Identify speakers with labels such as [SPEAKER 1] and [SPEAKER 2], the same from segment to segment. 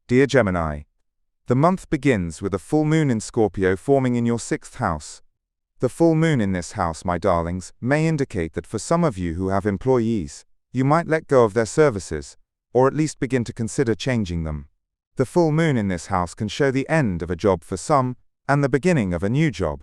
[SPEAKER 1] Dear Gemini, the month begins with a full moon in Scorpio forming in your 6th house. The full moon in this house, my darlings, may indicate that for some of you who have employees, you might let go of their services, or at least begin to consider changing them. The full moon in this house can show the end of a job for some, and the beginning of a new job.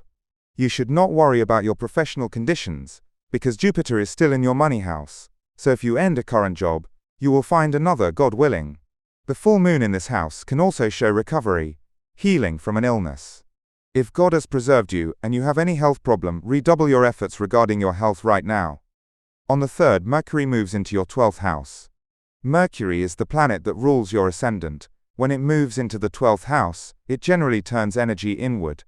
[SPEAKER 1] You should not worry about your professional conditions, because Jupiter is still in your money house, so if you end a current job, you will find another, God willing. The full moon in this house can also show recovery, healing from an illness. If God has preserved you and you have any health problem, redouble your efforts regarding your health right now. On the 3rd, Mercury moves into your 12th house. Mercury is the planet that rules your ascendant. When it moves into the 12th house, it generally turns energy inward.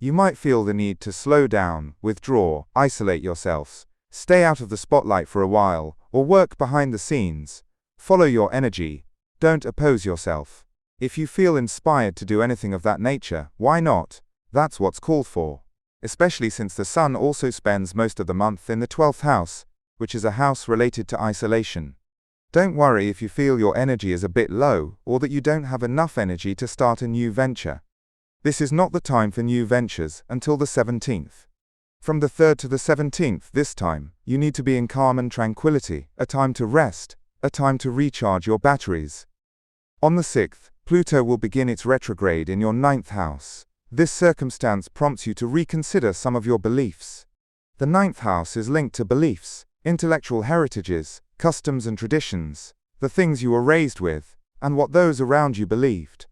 [SPEAKER 1] You might feel the need to slow down, withdraw, isolate yourselves, stay out of the spotlight for a while, or work behind the scenes. Follow your energy. Don't oppose yourself. If you feel inspired to do anything of that nature, why not? That's what's called for. Especially since the Sun also spends most of the month in the 12th house, which is a house related to isolation. Don't worry if you feel your energy is a bit low, or that you don't have enough energy to start a new venture. This is not the time for new ventures until the 17th. From the 3rd to the 17th this time, you need to be in calm and tranquility, a time to rest, a time to recharge your batteries. On the 6th, Pluto will begin its retrograde in your 9th house. This circumstance prompts you to reconsider some of your beliefs. The 9th house is linked to beliefs, intellectual heritages, customs and traditions, the things you were raised with, and what those around you believed.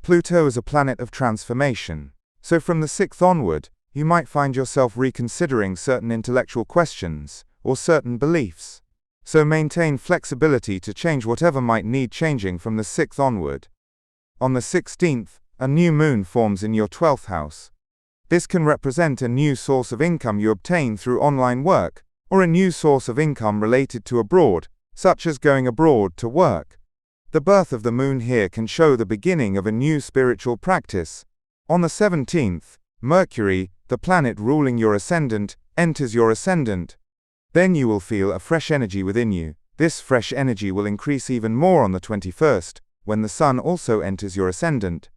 [SPEAKER 1] Pluto is a planet of transformation, so from the 6th onward, you might find yourself reconsidering certain intellectual questions, or certain beliefs. So maintain flexibility to change whatever might need changing from the 6th onward. On the 16th, a new moon forms in your 12th house. This can represent a new source of income you obtain through online work, or a new source of income related to abroad, such as going abroad to work. The birth of the moon here can show the beginning of a new spiritual practice. On the 17th, Mercury, the planet ruling your ascendant, enters your ascendant. Then you will feel a fresh energy within you. This fresh energy will increase even more on the 21st, when the Sun also enters your ascendant.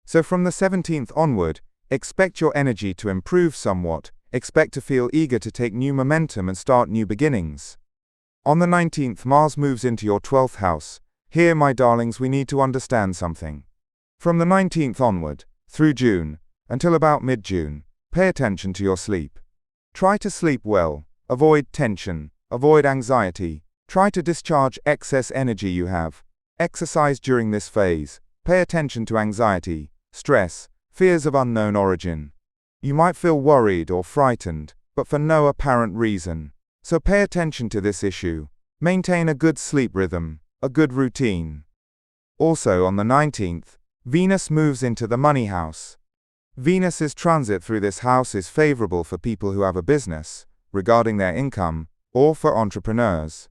[SPEAKER 1] So from the 17th onward, expect your energy to improve somewhat, expect to feel eager to take new momentum and start new beginnings. On the 19th, Mars moves into your 12th house. Here, my darlings, we need to understand something. From the 19th onward, through June, until about mid-June, pay attention to your sleep. Try to sleep well, avoid tension, avoid anxiety, try to discharge excess energy you have. Exercise during this phase. Pay attention to anxiety, stress, fears of unknown origin. You might feel worried or frightened, but for no apparent reason. So pay attention to this issue. Maintain a good sleep rhythm, a good routine. Also on the 19th, Venus moves into the money house. Venus's transit through this house is favorable for people who have a business, regarding their income, or for entrepreneurs.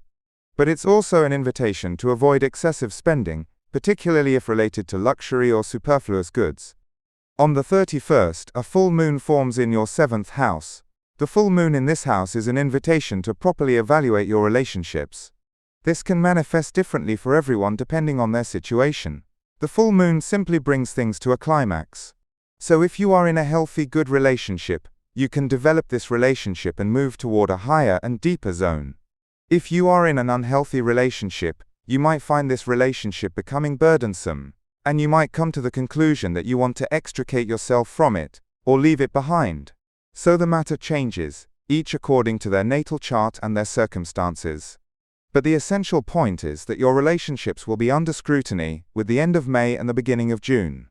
[SPEAKER 1] But it's also an invitation to avoid excessive spending, particularly if related to luxury or superfluous goods. On the 31st, a full moon forms in your 7th house. The full moon in this house is an invitation to properly evaluate your relationships. This can manifest differently for everyone depending on their situation. The full moon simply brings things to a climax. So if you are in a healthy, good relationship, you can develop this relationship and move toward a higher and deeper zone. If you are in an unhealthy relationship, you might find this relationship becoming burdensome, and you might come to the conclusion that you want to extricate yourself from it, or leave it behind. So the matter changes, each according to their natal chart and their circumstances. But the essential point is that your relationships will be under scrutiny with the end of May and the beginning of June.